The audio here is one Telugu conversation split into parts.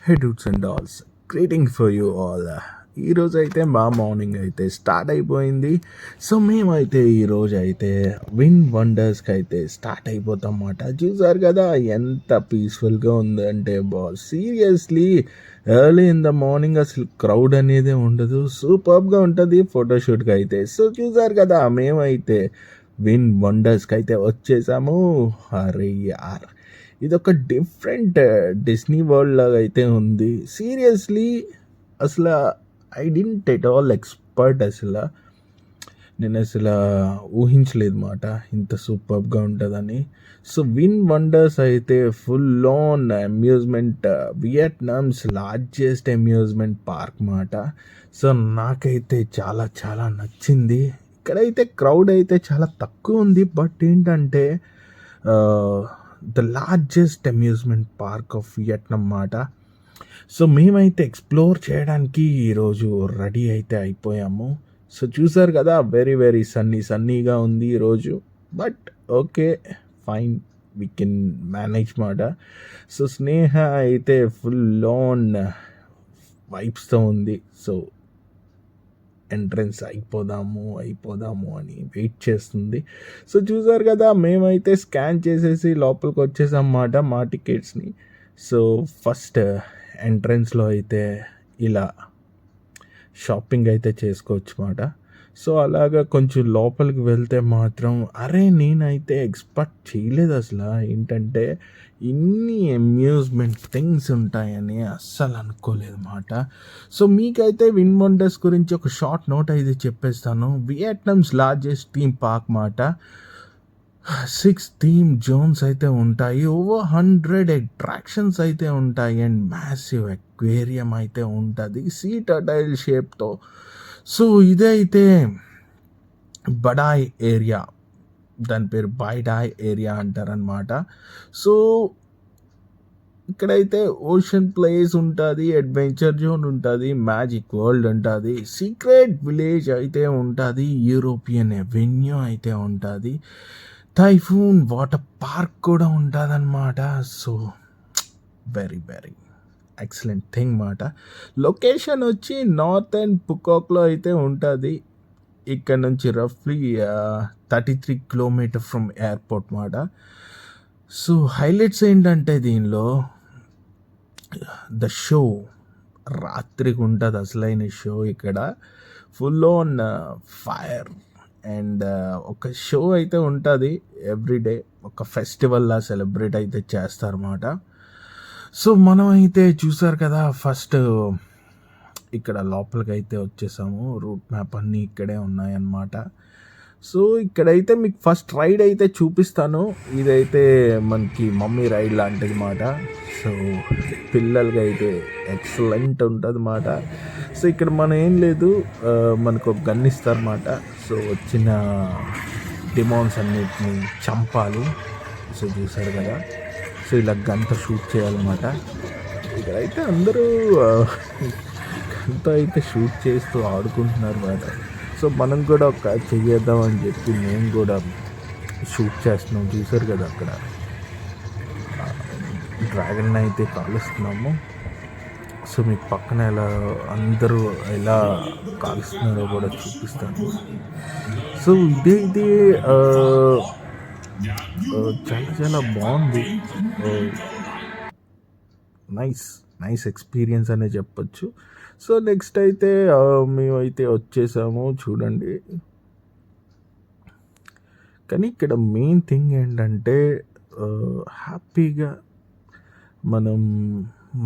Hey dudes and alls, greeting for you all. ఈరోజు అయితే మా మార్నింగ్ అయితే స్టార్ట్ అయిపోయింది. సో మేమైతే ఈరోజు అయితే విన్ వండర్స్కి అయితే స్టార్ట్ అయిపోతాం అన్నమాట. చూసారు కదా ఎంత పీస్ఫుల్గా ఉందంటే boss, seriously early in the morning అసలు క్రౌడ్ అనేది ఉండదు, సూపర్గా ఉంటుంది ఫోటోషూట్కి అయితే. సో చూసారు కదా మేమైతే విన్ వండర్స్కి అయితే వచ్చేసాము. అరే యార్, ఇదొక డిఫరెంట్ డిస్నీ వరల్డ్ లాగా అయితే ఉంది. సీరియస్లీ అసలు I didn't at all expert. నేను అసలు ఊహించలేదు మాట ఇంత సూపర్గా ఉంటుందని. సో విన్ వండర్స్ అయితే full on amusement, Vietnam's largest amusement park మాట. సో నాకైతే చాలా చాలా నచ్చింది. ఇక్కడైతే క్రౌడ్ అయితే చాలా తక్కువ ఉంది, బట్ ఏంటంటే the largest amusement park of Vietnam మాట. సో మేమైతే ఎక్స్ప్లోర్ చేయడానికి ఈరోజు రెడీ అయితే అయిపోయాము. సో చూసారు కదా వెరీ వెరీ సన్నీగా ఉంది ఈరోజు, but okay fine, we can manage మాట. సో స్నేహ అయితే ఫుల్ ఆన్ వైబ్స్తో ఉంది. సో ఎంట్రన్స్ అయిపోదాము అని వెయిట్ చేస్తుంది. సో చూసారు కదా మేమైతే స్కాన్ చేసేసి లోపలికి వచ్చేసాం అన్నమాట మా టికెట్స్ని. సో ఫస్ట్ ఎంట్రన్స్లో అయితే ఇలా షాపింగ్ అయితే చేసుకోవచ్చు అన్నమాట. సో అలాగా కొంచెం లోపలికి వెళ్తే మాత్రం అరే నేనైతే ఎక్స్పెక్ట్ చేయలేదు అసలు, ఏంటంటే ఇన్ని అమ్యూజ్మెంట్ థింగ్స్ ఉంటాయని అస్సలు అనుకోలేదు మాట. సో మీకైతే విన్ వండర్స్ గురించి ఒక షార్ట్ నోట్ అయితే చెప్పేస్తాను. వియట్నామ్స్ లార్జెస్ట్ థీమ్ పార్క్ మాట. 6 థీమ్ జోన్స్ అయితే ఉంటాయి, ఓవర్ 100 అట్రాక్షన్స్ అయితే ఉంటాయి, అండ్ మ్యాసివ్ అక్వేరియం అయితే ఉంటుంది సీ టర్టైల్ షేప్తో. సో ఇదైతే బడాయ్ ఏరియా, దాని పేరు బైడాయ్ ఏరియా అంటారనమాట. సో ఇక్కడైతే ఓషన్ ప్లేస్ ఉంటుంది, అడ్వెంచర్ జోన్ ఉంటుంది, మ్యాజిక్ వరల్డ్ ఉంటుంది, సీక్రెట్ విలేజ్ అయితే ఉంటుంది, యూరోపియన్ అవెన్యూ అయితే ఉంటుంది, టైఫూన్ వాటర్ పార్క్ కూడా ఉంటుందన్నమాట. So very very excellent thing మాట. లొకేషన్ వచ్చి నార్త్ అండ్ పుకాక్లో అయితే ఉంటుంది. ఇక్కడ నుంచి రఫ్లీ 33 కిలోమీటర్ ఫ్రమ్ ఎయిర్పోర్ట్ మాట. సో హైలైట్స్ ఏంటంటే దీనిలో ద షో రాత్రికి ఉంటుంది అసలైన షో. ఇక్కడ ఫుల్ ఆన్ ఫైర్ అండ్ ఒక షో అయితే ఉంటుంది ఎవ్రీడే, ఒక ఫెస్టివల్లా సెలబ్రేట్ అయితే చేస్తారన్నమాట. సో మనం అయితే చూసారు కదా ఫస్ట్ ఇక్కడ లోపలికి అయితే వచ్చేసాము. రూట్ మ్యాప్ అన్నీ ఇక్కడే ఉన్నాయన్నమాట. సో ఇక్కడైతే మీకు ఫస్ట్ రైడ్ అయితే చూపిస్తాను. ఇదైతే మనకి మమ్మీ రైడ్ లాంటిది మాట. సో పిల్లలకి అయితే ఎక్సలెంట్ ఉంటుంది మాట. సో ఇక్కడ మనం ఏం లేదు, మనకు ఒక గన్ ఇస్తారన్నమాట. సో వచ్చిన డిమాన్స్ అన్నిటిని చంపాలి. సో చూసారు కదా, సో ఇలా గన్తో షూట్ చేయాలన్నమాట. ఇక్కడైతే అందరూ గన్తో అయితే షూట్ చేస్తూ ఆడుకుంటున్నారు అన్నమాట. సో మనం కూడా ఒక చెయ్యేద్దామని చెప్పి మేము కూడా షూట్ చేస్తున్నాం. చూసారు కదా అక్కడ డ్రాగన్ అయితే కాలుస్తున్నాము. సో మీకు పక్కన అందరూ ఎలా కాలుస్తున్నారో కూడా చూపిస్తాను. సో ఇదే చాలా చాలా బాగుంది, నైస్ ఎక్స్పీరియన్స్ అనే చెప్పొచ్చు. సో నెక్స్ట్ అయితే మేమైతే వచ్చేసాము చూడండి. కానీ ఇక్కడ మెయిన్ థింగ్ ఏంటంటే హ్యాపీగా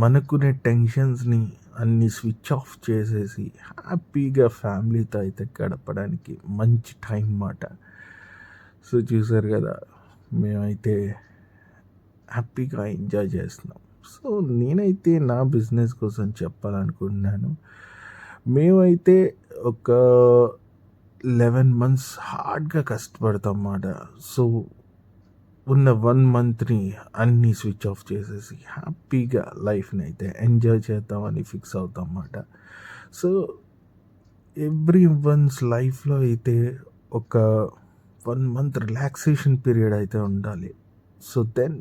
మనకునే టెన్షన్స్ని అన్నీ స్విచ్ ఆఫ్ చేసేసి హ్యాపీగా ఫ్యామిలీతో అయితే గడపడానికి మంచి టైం మాట. సో చూసారు కదా మేమైతే హ్యాపీగా ఎంజాయ్ చేస్తున్నాం. సో నేనైతే నా బిజినెస్ కోసం చెప్పాలనుకుంటున్నాను. మేమైతే ఒక 11 months హార్డ్గా కష్టపడతాం అన్నమాట. సో ఉన్న 1 monthని అన్నీ స్విచ్ ఆఫ్ చేసేసి హ్యాపీగా లైఫ్ని అయితే ఎంజాయ్ చేద్దామని ఫిక్స్ అవుతాం అన్నమాట. సో ఎవ్రీ వన్స్ లైఫ్లో అయితే ఒక 1 month రిలాక్సేషన్ పీరియడ్ అయితే ఉండాలి. So then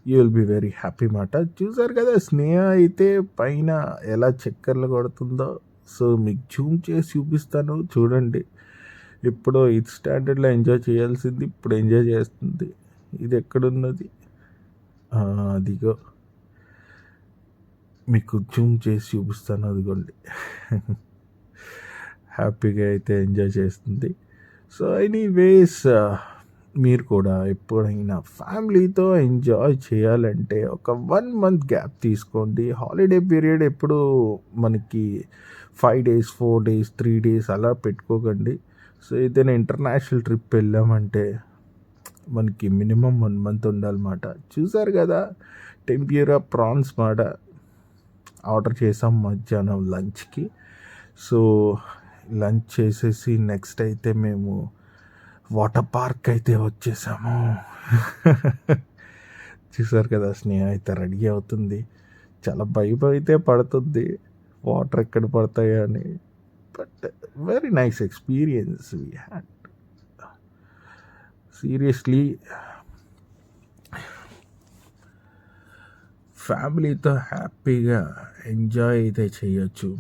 you will be very happy మాట. చూసారు కదా స్నేహ అయితే పైన ఎలా చక్కర్లు కొడుతుందో. సో మీకు జూమ్ చేసి చూపిస్తాను చూడండి. ఇప్పుడు ఎయిత్ స్టాండర్డ్లో ఎంజాయ్ చేయాల్సింది ఇప్పుడు ఎంజాయ్ చేస్తుంది. ఇది ఎక్కడున్నది, అదిగో మీకు జూమ్ చేసి చూపిస్తాను, అదిగోండి. హ్యాపీగా అయితే ఎంజాయ్ చేస్తుంది. సో ఎనీవేస్, మీరు కూడా ఎప్పుడైనా ఫ్యామిలీతో ఎంజాయ్ చేయాలంటే ఒక 1 మంత్ గ్యాప్ తీసుకోండి. హాలిడే పీరియడ్ ఎప్పుడు మనకి 5 డేస్ 4 డేస్ 3 డేస్ అలా పెట్టుకోకండి. సో ఏదైనా ఇంటర్నేషనల్ ట్రిప్ వెళ్ళామంటే మనకి మినిమం 1 మంత్ ఉండాలన్నమాట. చూసారు కదా టెంప్యూరా ప్రాన్స్ మాట ఆర్డర్ చేసాం మధ్యాహ్నం లంచ్కి. సో లంచ్ చేసేసి నెక్స్ట్ అయితే మేము వాటర్ పార్క్ అయితే వచ్చేసాము. చూసారు కదా స్నేహ అయితే రెడీ అవుతుంది. చాలా భయం అయితే పడుతుంది వాటర్ ఎక్కడ పడతాయో అని. But very nice experience we had. Seriously ఫ్యామిలీతో హ్యాపీగా ఎంజాయ్ అయితే చేయొచ్చు.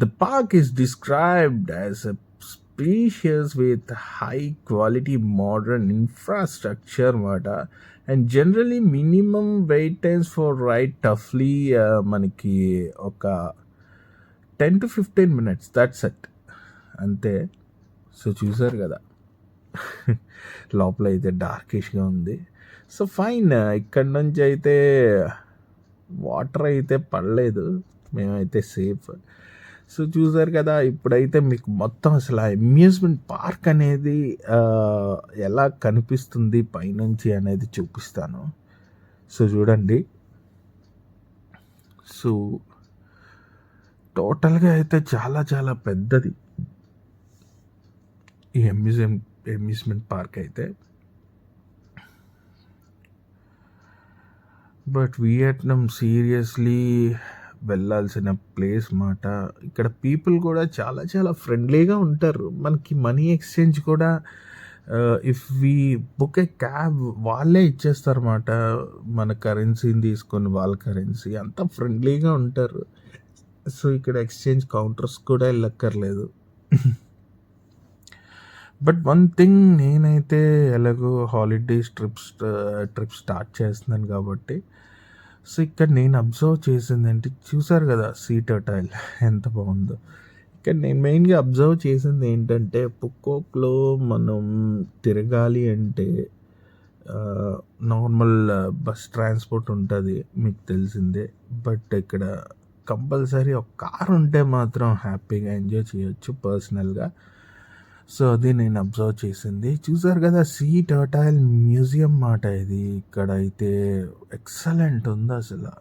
The park is described as a spacious with high quality modern infrastructure మాట, and generally minimum wait times for ride toughly మనకి ఒక 10 to 15 minutes, that's it, అంతే. సో చూసారు కదా లోపల అయితే డార్కిష్గా ఉంది. సో ఫైన్, ఇక్కడ నుంచి అయితే వాటర్ అయితే పడలేదు, మేమైతే సేఫ్. సో చూసారు కదా ఇప్పుడైతే మీకు మొత్తం అసలు ఆ అమ్యూజ్మెంట్ పార్క్ అనేది ఎలా కనిపిస్తుంది పైనుంచి అనేది చూపిస్తాను. సో చూడండి. సో టోటల్గా అయితే చాలా చాలా పెద్దది ఈ అమ్యూజ్మెంట్ పార్క్ అయితే. బట్ వియట్నాం సీరియస్లీ వెళ్ళాల్సిన ప్లేస్ మాట. ఇక్కడ పీపుల్ కూడా చాలా చాలా ఫ్రెండ్లీగా ఉంటారు. మనకి మనీ ఎక్స్చేంజ్ కూడా if we book a cab వాళ్ళే ఇచ్చేస్తారన్నమాట. మన కరెన్సీని తీసుకొని వాళ్ళ కరెన్సీ, అంతా ఫ్రెండ్లీగా ఉంటారు. సో ఇక్కడ ఎక్స్చేంజ్ కౌంటర్స్ కూడా వెళ్ళక్కర్లేదు. బట్ వన్ థింగ్, నేనైతే ఎలాగో హాలిడేస్ ట్రిప్ స్టార్ట్ చేస్తున్నాను కాబట్టి, సో ఇక్కడ నేను అబ్జర్వ్ చేసింది అంటే చూసారు కదా సీ టర్టైల్ ఎంత బాగుందో. ఇక్కడ నేను మెయిన్గా అబ్జర్వ్ చేసింది ఏంటంటే పుక్కోక్లో మనం తిరగాలి అంటే నార్మల్ బస్ ట్రాన్స్పోర్ట్ ఉంటుంది మీకు తెలిసిందే. బట్ ఇక్కడ కంపల్సరీ ఒక కార్ ఉంటే మాత్రం హ్యాపీగా ఎంజాయ్ చేయొచ్చు పర్సనల్గా. సో అది నేను అబ్జర్వ్ చేసింది. చూసారు కదా సీ టర్టైల్ మ్యూజియం మాట ఇది. ఇక్కడ అయితే ఎక్సలెంట్ ఉంది అసలు,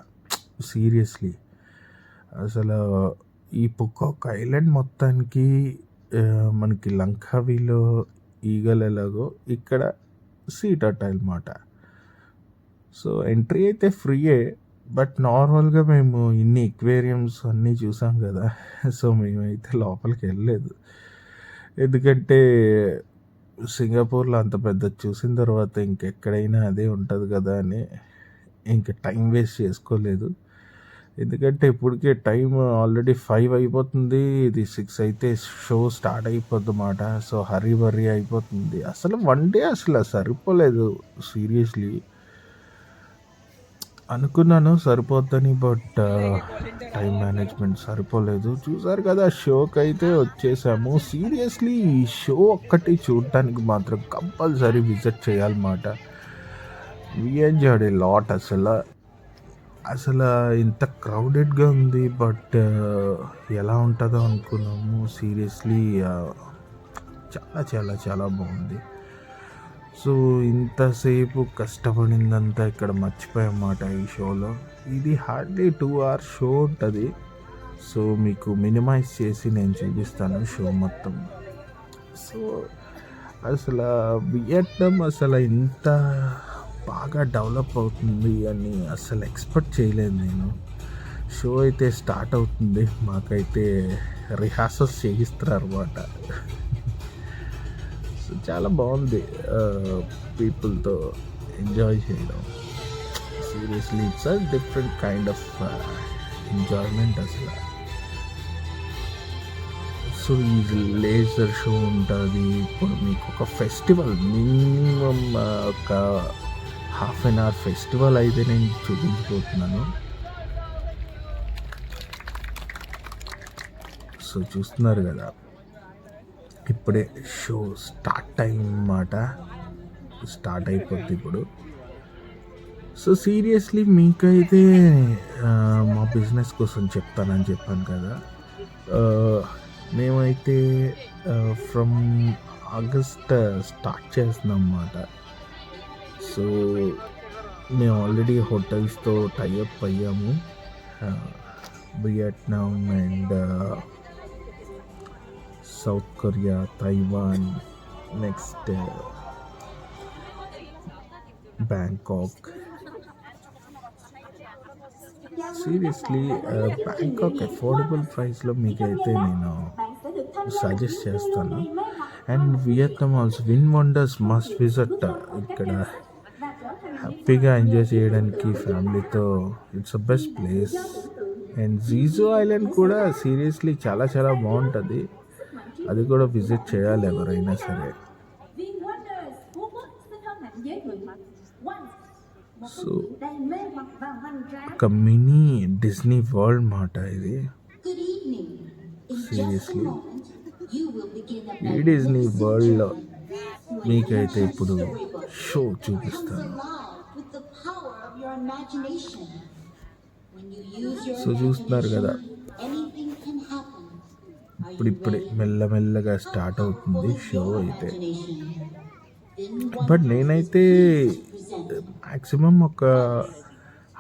సీరియస్లీ. అసలు ఈ పుక్కాక్ ఐలాండ్ మొత్తానికి మనకి లంకావీలో ఈగలు ఎలాగో ఇక్కడ సీ టర్టైల్ మాట. సో ఎంట్రీ అయితే ఫ్రీయే. బట్ నార్మల్గా మేము ఇన్ని ఎక్వేరియంస్ అన్నీ చూసాం కదా, సో మేమైతే లోపలికి వెళ్ళలేదు. ఎందుకంటే సింగపూర్లో అంత పెద్ద చూసిన తర్వాత ఇంకెక్కడైనా అదే ఉంటుంది కదా అని ఇంక టైం వేస్ట్ చేసుకోలేదు. ఎందుకంటే ఇప్పటికే టైం ఆల్రెడీ 5 అయిపోతుంది, ఇది 6 అయితే షో స్టార్ట్ అయిపోద్ది మాట. సో హరీ బర్రీ అయిపోతుంది. అసలు 1 డే అసలు సరిపోలేదు సీరియస్లీ. అనుకున్నాను సరిపోద్దని, బట్ టైం మేనేజ్మెంట్ సరిపోలేదు. చూసారు కదా షోకి అయితే వచ్చేసాము. సీరియస్లీ ఈ షో ఒక్కటి చూడటానికి మాత్రం కంపల్సరీ విజిట్ చేయాలన్నమాట. We enjoyed a lot. అసలు ఇంత క్రౌడెడ్గా ఉంది, బట్ ఎలా ఉంటుందో అనుకున్నాము. సీరియస్లీ చాలా చాలా చాలా బాగుంది. సో ఇంతసేపు కష్టపడిందంతా ఇక్కడ మర్చిపోయామాట ఈ షోలో. ఇది హార్డ్లీ 2 hours షో ఉంటుంది. సో మీకు మినిమైజ్ చేసి నేను చూపిస్తాను షో మొత్తం. సో అసలు వియట్నాం అసలు ఇంత బాగా డెవలప్ అవుతుంది అని అసలు ఎక్స్పెక్ట్ చేయలేదు నేను. షో అయితే స్టార్ట్ అవుతుంది, మాకైతే రిహార్సల్స్ చేయిస్తారు అన్నమాట. సో చాలా బాగుంది పీపుల్తో ఎంజాయ్ చేయడం. Seriously it's a different kind of enjoyment అసలు. సో ఈ లేజర్ షో ఉంటుంది. ఇప్పుడు మీకు ఒక ఫెస్టివల్ మినిమం ఒక హాఫ్ అన్ అవర్ ఫెస్టివల్ అయితే నేను చూపించబోతున్నాను. సో చూస్తున్నారు కదా, ఇప్పుడే షో స్టార్ట్ అన్నమాట. స్టార్ట్ అయిపోద్ది ఇప్పుడు. సో సీరియస్లీ మీకైతే మా బిజినెస్ కోసం చెప్తానని చెప్పాను కదా. మేమైతే ఫ్రమ్ ఆగస్ట్ స్టార్ట్ చేస్తున్నాం అన్నమాట. సో మేము ఆల్రెడీ హోటల్స్తో టైఅప్ అయ్యాము. Vietnam and south Korea, Taiwan, next Bangkok. Seriously Bangkok affordable ప్రైస్లో మీకైతే నేను సజెస్ట్ చేస్తాను. And Vietnam also win wonders must visit. ఇక్కడ హ్యాపీగా ఎంజాయ్ చేయడానికి ఫ్యామిలీతో it's a best place. And జీజో island కూడా సీరియస్లీ చాలా చాలా బాగుంటుంది. అది కూడా విజిట్ చేయాలి ఎవరైనా సరే. సో ఒక మినీ డిస్నీ వరల్డ్ మాట ఇది. సీరియస్లీ ఈ డిస్నీ వరల్డ్లో మీకైతే ఇప్పుడు షో చూపిస్తాను. సో చూస్తున్నారు కదా, ఇప్పుడిప్పుడే మెల్లమెల్లగా స్టార్ట్ అవుతుంది షో అయితే. బట్ నేనైతే మ్యాక్సిమం ఒక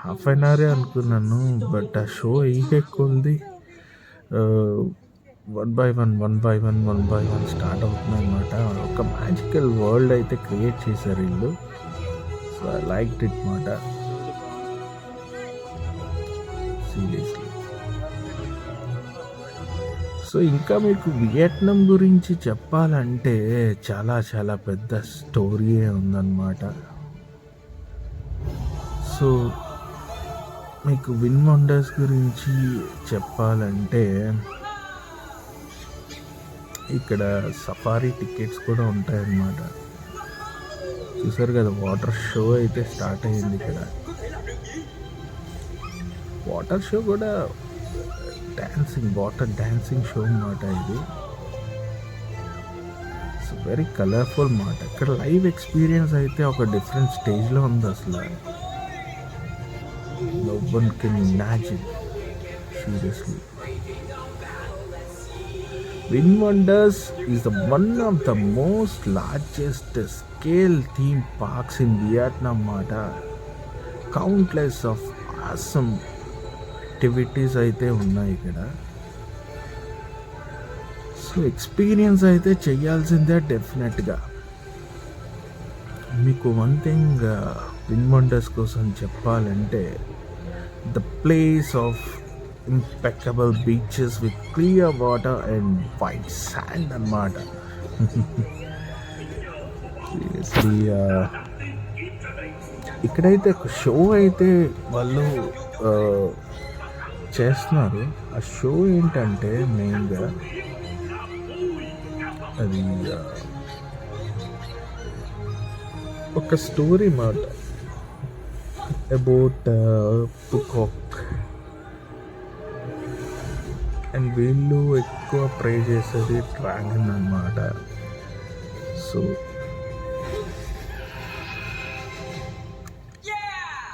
హాఫ్ అన్ అవరే అనుకున్నాను. బట్ ఆ షో ఎక్కువ ఉంది. వన్ బై వన్ స్టార్ట్ అవుతుంది అనమాట. ఒక మ్యాజికల్ వరల్డ్ అయితే క్రియేట్ చేశారు వీళ్ళు. సో ఐ లైక్డ్ ఇట్ మాట సీరియస్లీ. సో ఇంకా మీకు వియట్నాం గురించి చెప్పాలంటే చాలా చాలా పెద్ద స్టోరీయే ఉందన్నమాట. సో మీకు విన్ వండర్స్ గురించి చెప్పాలంటే ఇక్కడ సఫారీ టికెట్స్ కూడా ఉంటాయన్నమాట. చూసారు కదా, వాటర్ షో అయితే స్టార్ట్ అయ్యింది ఇక్కడ. వాటర్ షో కూడా వాటర్ డాన్సింగ్ షో అన్నమాట ఇది. ఇట్స్ వెరీ కలర్ఫుల్ మాట. ఇక్కడ లైవ్ ఎక్స్పీరియన్స్ అయితే ఒక డిఫరెంట్ స్టేజ్లో ఉంది అసలు. No one can imagine, seriously. Win Wonders is one of the most largest scale theme parks in Vietnam మాట. Countless of awesome యాక్టివిటీస్ అయితే ఉన్నాయి ఇక్కడ. సో ఎక్స్పీరియన్స్ అయితే చేయాల్సిందే డెఫినెట్గా. మీకు వన్ థింగ్ విన్ వండర్స్ కోసం చెప్పాలంటే the place of impeccable beaches with clear water and white sand అన్నమాట. సీరియస్లీ ఇక్కడైతే ఒక షో అయితే వాళ్ళు చేస్తున్నారు. ఆ షో ఏంటంటే మెయిన్గా అది ఒక స్టోరీ మాట అబౌట్ పికాక్. అండ్ వీళ్ళు ఎక్కువ ప్రే చేసేది డ్రాగన్ అన్నమాట. సో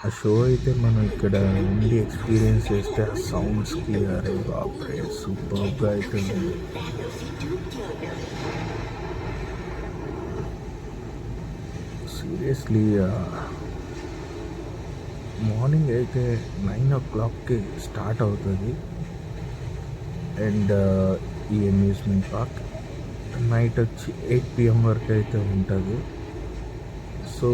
ఆ షో అయితే మనం ఇక్కడ ఉండి ఎక్స్పీరియన్స్ చేస్తే ఆ సౌండ్స్కి అరే బాప్రే సూపర్గా అయితే ఉంది. సీరియస్లీ మార్నింగ్ అయితే 9 o'clockకి స్టార్ట్ అవుతుంది. అండ్ ఈ అమ్యూజ్మెంట్ పార్క్ నైట్ వచ్చి 8 PM వరకు అయితే ఉంటుంది. సో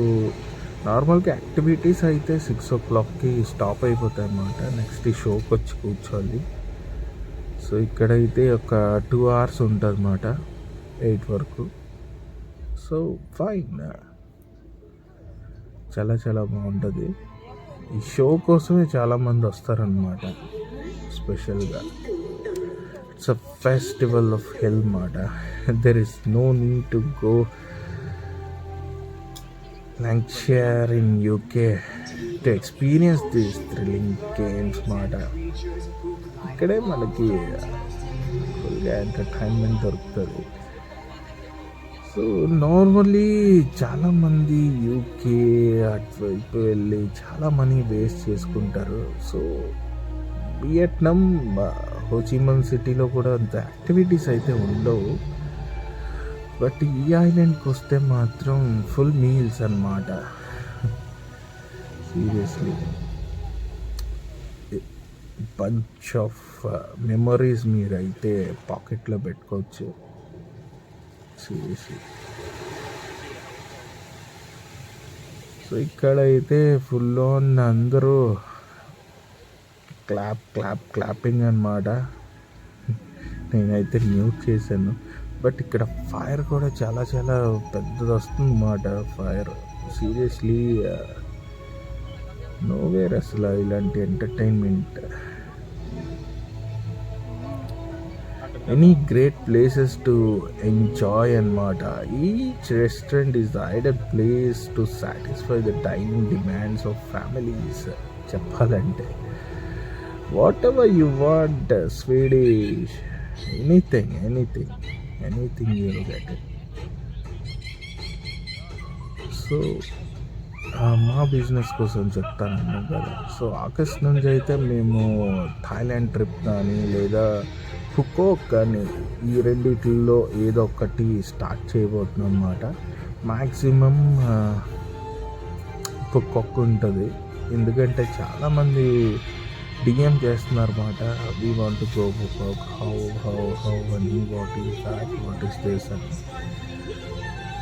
నార్మల్గా యాక్టివిటీస్ అయితే 6 o'clockకి స్టాప్ అయిపోతాయి అన్నమాట. నెక్స్ట్ ఈ షోకి వచ్చి కూర్చోవాలి. సో ఇక్కడైతే ఒక 2 hours ఉంటుంది అన్నమాట, 8 వరకు. సో ఫైన్, చాలా చాలా బాగుంటుంది. ఈ షో కోసమే చాలామంది వస్తారనమాట స్పెషల్గా. It's a festival of hell మాట. There is no need to go Lancashire in UK to experience these thrilling games మాట. ఇక్కడే మనకి ఫుల్గా ఎంటర్టైన్మెంట్ దొరుకుతుంది. సో నార్మల్లీ చాలామంది యూకే అటువైపు వెళ్ళి చాలా మనీ వేస్ట్ చేసుకుంటారు. సో వియట్నాం హోచిమన్ సిటీలో కూడా అంత యాక్టివిటీస్ అయితే ఉండవు. బట్ ఈ ఐలాండ్కి వస్తే మాత్రం ఫుల్ మీల్స్ అన్నమాట. సీరియస్లీ బంచ్ ఆఫ్ మెమరీస్ మీరైతే పాకెట్లో పెట్టుకోవచ్చు. సీరియస్లీ. సో ఇక్కడైతే ఫుల్ ఆన్ అందరూ క్లాపింగ్ అన్నమాట. నేనైతే మ్యూట్ చేశాను. బట్ ఇక్కడ ఫైర్ కూడా చాలా చాలా పెద్దది వస్తుంది అన్నమాట. ఫైర్ సీరియస్లీ నోవేర్ అసలు ఇలాంటి entertainment. Any great places to enjoy అన్నమాట. Each restaurant is the ideal place to satisfy the dining demands of families. చెప్పాలంటే whatever you want, Swedish, anything you will get it. So మా బిజినెస్ కోసం చెప్తాను కదా. సో ఆగస్ట్ నుంచి అయితే మేము థాయిలాండ్ ట్రిప్ కానీ లేదా ఫుకోక్ కానీ ఈ రెండిట్లో ఏదో ఒకటి స్టార్ట్ చేయబోతున్నాం అన్నమాట. మ్యాక్సిమం ఫుకోక్ ఉంటుంది. ఎందుకంటే చాలామంది డిఎం చేస్తున్నారు అన్నమాట. We want to go Phu Quoc, how అని, what is that, what is this అని.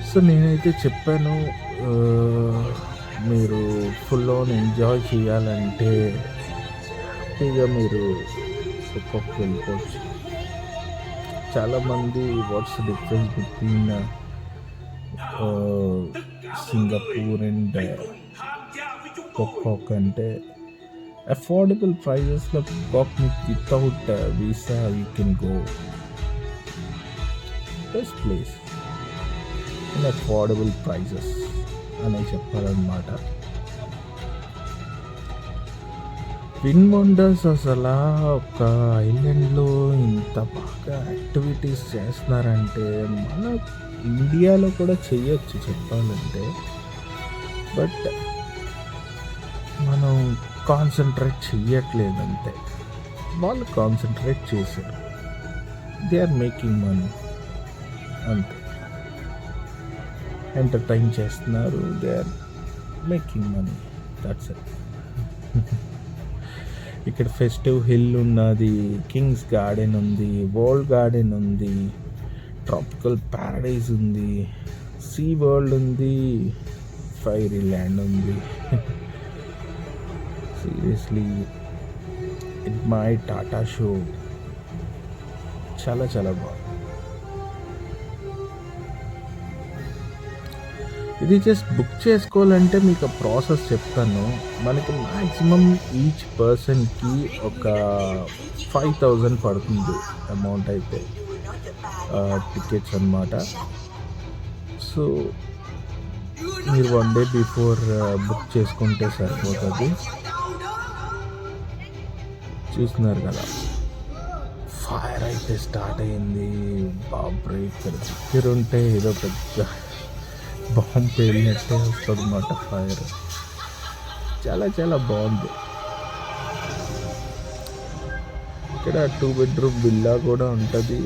సో నేనైతే చెప్పాను, మీరు ఫుల్ ఆన్ ఎంజాయ్ చేయాలంటే హ్యాపీగా మీరు ఫుకోక్ వెళ్ళిపోవచ్చు. చాలామంది what's difference between Singapore and Phu Quoc అంటే అఫోర్డబుల్ ప్రైజెస్లో ఫుకోక్ మీకు without visa you can go. Best place in affordable prices అని చెప్పాలన్నమాట. ట్విన్ వండర్స్ అసలు ఒక ఐలాండ్లో ఇంత బాగా యాక్టివిటీస్ చేస్తున్నారంటే మన ఇండియాలో కూడా చేయొచ్చు చెప్పాలంటే. బట్ మనం కాన్సన్ట్రేట్ చెయ్యట్లేదంతే. వాళ్ళు కాన్సన్ట్రేట్ చేశారు. దే ఆర్ మేకింగ్ మనీ అంతే. ఎంటర్టైన్ చేస్తున్నారు. They are making money, that's it. ఇక్కడ ఫెస్టివ్ హిల్ ఉన్నది, కింగ్స్ గార్డెన్ ఉంది, వరల్డ్ గార్డెన్ ఉంది, ట్రాపికల్ ప్యారడైజ్ ఉంది, సీ వరల్డ్ ఉంది, ఫైరీ ల్యాండ్ ఉంది. సీరియస్లీ ఇట్ మై టాటా షో చాలా చాలా బాగుంది. ఇది జస్ట్ బుక్ చేసుకోవాలంటే మీకు ఆ ప్రాసెస్ చెప్తాను. మనకి మ్యాక్సిమం ఈచ్ పర్సన్కి ఒక 5,000 పడుతుంది అమౌంట్ అయితే టికెట్స్ అన్నమాట. సో మీరు 1 డే బిఫోర్ బుక్ చేసుకుంటే సరిపోతుంది. చూస్తున్నారు కదా, ఫైర్ అయితే స్టార్ట్ అయింది. బాబ్రే, ఇక్కడ దగ్గర ఉంటే ఏదో పెద్ద బాంబు పేలినట్టే వస్తుంది అన్నమాట ఫైర్. చాలా చాలా బాగుంది. ఇక్కడ 2 bedroom విల్లా కూడా ఉంటుంది.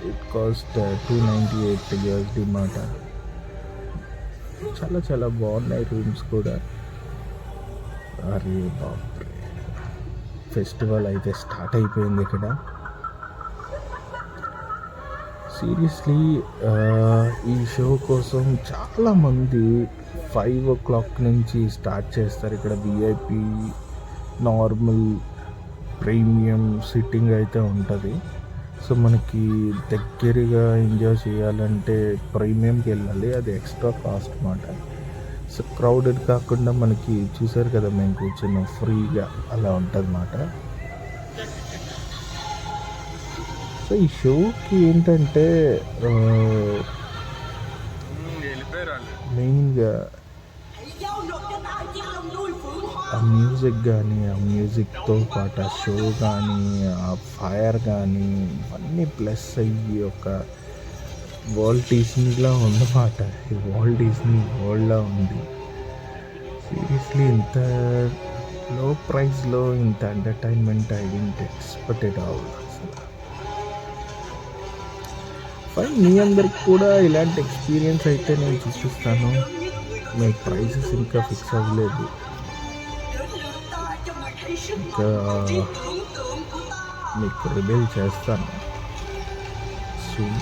ఇట్ కాస్ట్ $298 మాట. చాలా చాలా బాగున్నాయి రూమ్స్ కూడా. అరే బాబ్రే, ఫెస్టివల్ అయితే స్టార్ట్ అయిపోయింది ఇక్కడ. సీరియస్లీ ఈ షో కోసం చాలామంది 5 o'clock నుంచి స్టార్ట్ చేస్తారు. ఇక్కడ విఐపి, నార్మల్, ప్రీమియం సిట్టింగ్ అయితే ఉంటుంది. సో మనకి దగ్గరగా ఎంజాయ్ చేయాలంటే ప్రీమియంకి వెళ్ళాలి, అది ఎక్స్ట్రా కాస్ట్ అన్నమాట. సో క్రౌడెడ్ కాకుండా మనకి చూసారు కదా మేము కూర్చున్న ఫ్రీగా అలా ఉంటుంది అన్నమాట. సో ఈ షోకి ఏంటంటే మెయిన్గా ఆ మ్యూజిక్ కానీ, ఆ మ్యూజిక్తో పాటు ఆ షో కానీ, ఆ ఫైర్ కానీ ఇవన్నీ ప్లస్ అయ్యి ఒక వాల్ట్ డిస్నీలా ఉందన్నమాట. ఈ వాల్ట్ డిస్నీ వరల్డ్లా ఉంది. సీరియస్లీ ఇంత లో ప్రైస్లో ఇంత entertainment I don't expected all అసలు. ఫైన్, మీ అందరికి కూడా ఇలాంటి ఎక్స్పీరియన్స్ అయితే నేను చూపిస్తాను. మీ ప్రైసెస్ ఇంకా ఫిక్స్ అవ్వలేదు, ఇంకా మీకు రివీల్ చేస్తాను సూన్.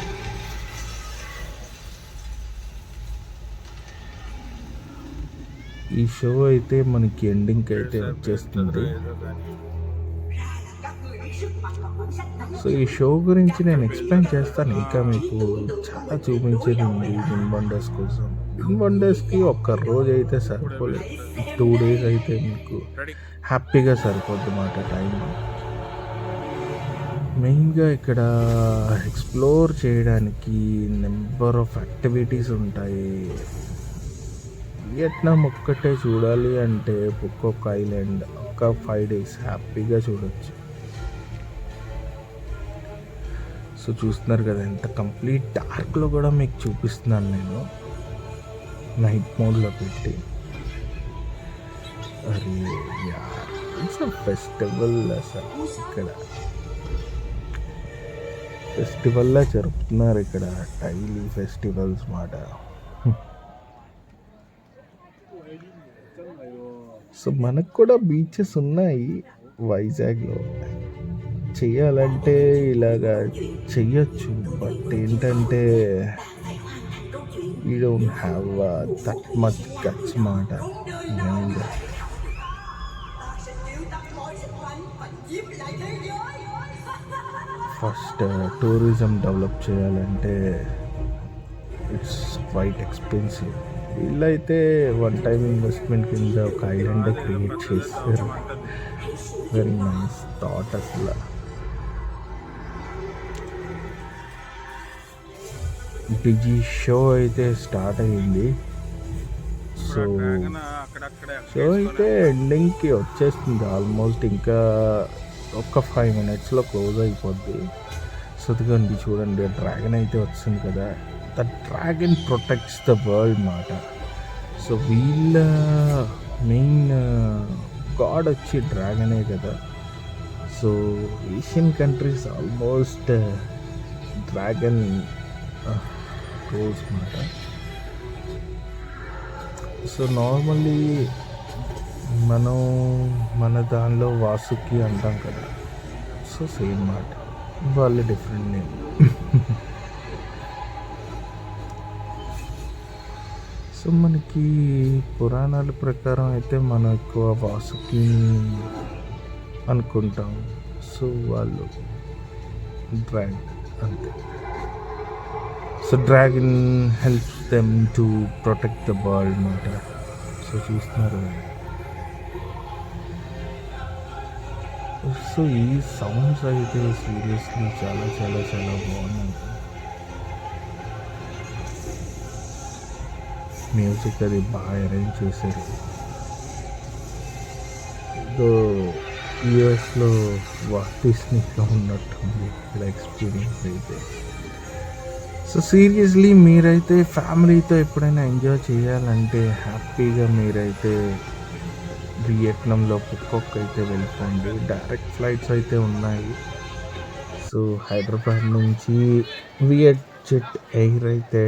ఈ షో అయితే మనకి ఎండింగ్కి అయితే వచ్చేస్తుంది. సో ఈ షో గురించి నేను ఎక్స్ప్లెయిన్ చేస్తాను. ఇంకా మీకు చాలా చూపించేది ఉంది విన్ వండర్స్ కోసం. విన్ వండర్స్కి ఒక్క రోజు అయితే సరిపోలేదు, 2 days అయితే మీకు హ్యాపీగా సరిపోద్ది అన్నమాట టైం. మెయిన్గా ఇక్కడ ఎక్స్ప్లోర్ చేయడానికి నెంబర్ ఆఫ్ యాక్టివిటీస్ ఉంటాయి. వియట్నాం ఒక్కటే చూడాలి అంటే ఒక్కొక్క ఐలాండ్ ఒక 5 days హ్యాపీగా చూడొచ్చు. సో చూస్తున్నారు కదా ఎంత కంప్లీట్ డార్క్లో కూడా మీకు చూపిస్తున్నాను నేను, నైట్ మోడ్లో పెట్టి. అరే యార్, ఇట్స్ అ ఫెస్టివల్. అసలు ఇక్కడ ఫెస్టివల్లా జరుపుతున్నారు ఇక్కడ, డైలీ ఫెస్టివల్స్ మాట. సో మనకు కూడా బీచెస్ ఉన్నాయి వైజాగ్లో, చెయ్యాలంటే ఇలాగా చెయ్యొచ్చు. బట్ ఏంటంటే we don't have that much guts మాట. మెయిన్గా ఫస్ట్ టూరిజం డెవలప్ చేయాలంటే ఇట్స్ క్వైట్ ఎక్స్పెన్సివ్. వీళ్ళైతే వన్ టైం ఇన్వెస్ట్మెంట్ కింద ఒక ఐలాండ్ క్రియేట్ చేస్తారు. వెరీ నైస్ థాట్ అసలు. బిజీ షో అయితే స్టార్ట్ అయ్యింది. సో షో అయితే ఎండింగ్కి వచ్చేస్తుంది ఆల్మోస్ట్. ఇంకా ఒక 5 minutesలో క్లోజ్ అయిపోద్ది. సో ఇదిగోండి చూడండి, డ్రాగన్ అయితే వస్తుంది కదా. The dragon protects the world మాట. సో వీళ్ళ మెయిన్ గాడ్ వచ్చి డ్రాగనే కదా. So Asian countries almost dragon rules మాట. సో నార్మల్లీ మనం మన దానిలో వాసుకి అంటాం కదా. సో సేమ్ మాట, వాళ్ళు డిఫరెంట్ నేమ్. సో మనకి పురాణాల ప్రకారం అయితే మనం ఎక్కువ వాసుకి అనుకుంటాం. సో వాళ్ళు డ్రాగన్ అంతే. So dragon helps them to protect the world మాట. సో చూస్తున్నారు. సో ఈ సౌండ్స్ అయితే సీరియస్లీ చాలా చాలా చాలా బాగున్నాయి. మ్యూజిక్ అది బాగా అరేంజ్ చేశారు. ఏదో యూఎస్లో వాల్ట్ డిస్నీలో ఉన్నట్టుంది ఇక్కడ ఎక్స్పీరియన్స్ అయితే. సో సీరియస్లీ మీరైతే ఫ్యామిలీతో ఎప్పుడైనా ఎంజాయ్ చేయాలంటే హ్యాపీగా మీరైతే వియట్నాంలో పుక్కొక్ అయితే వెళ్ళిపోండి. డైరెక్ట్ ఫ్లైట్స్ అయితే ఉన్నాయి. సో హైదరాబాద్ నుంచి వియట్ జెట్ ఎయిర్ అయితే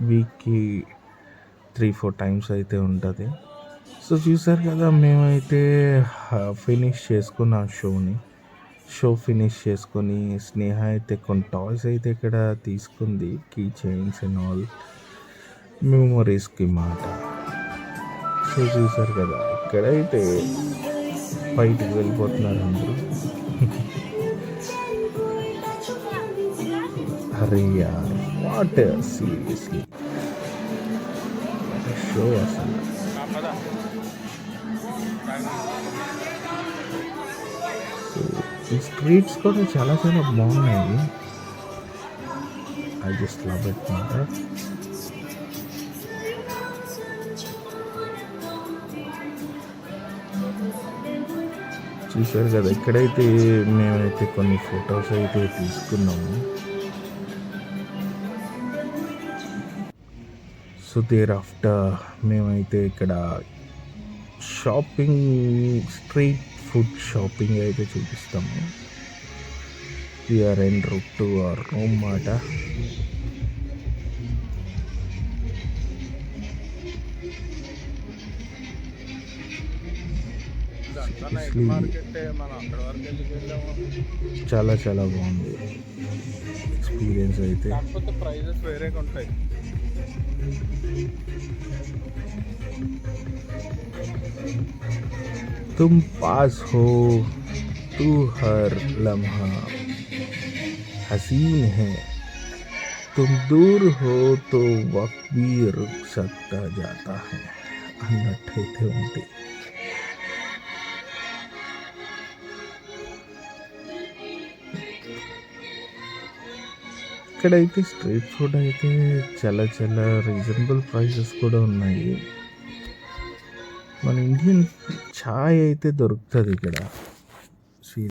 వీక్కి 3-4 times అయితే ఉంటుంది. సో చూసారు కదా, మేమైతే ఫినిష్ చేసుకున్నాం షో ఫినిష్ చేసుకొని స్నేహ అయితే కొన్ని టాయ్స్ అయితే ఇక్కడ తీసుకుంది, కీ చైన్స్ అండ్ ఆల్ మెమొరీస్కి మాట. సో చూసారు కదా, ఇక్కడైతే బయటికి వెళ్ళిపోతున్నారు అందరూ. అరే యార్ వాట్ సీరియస్లీ షో అసలు. సో ఈ స్ట్రీట్స్ కూడా చాలా చాలా బాగున్నాయి. ఐ జస్ట్ లవ్ ఇట్ మాట. చూసారు కదా, ఇక్కడైతే మేమైతే కొన్ని ఫొటోస్ అయితే తీసుకున్నాము. సో దేర్ ఆఫ్టర్ మేమైతే ఇక్కడ షాపింగ్, స్ట్రీట్ ఫుడ్ షాపింగ్ అయితే చూపిస్తాము. We are en route to our room మాట. చాలా చాలా బాగుంది ఎక్స్పీరియన్స్ అయితే. ప్రైజెస్ వేరేగా ఉంటాయి. तुम पास हो तू हर लम्हा हसीन है, तुम दूर हो तो वक्त भी रुक सकता जाता है అన్నట్టయితే ఉంది. ఇక్కడైతే స్ట్రీట్ ఫుడ్ అయితే చాలా చాలా రీజనబుల్ ప్రైసెస్ కూడా ఉన్నాయి. మన ఇండియన్ చాయ్ అయితే దొరుకుతుంది ఇక్కడ.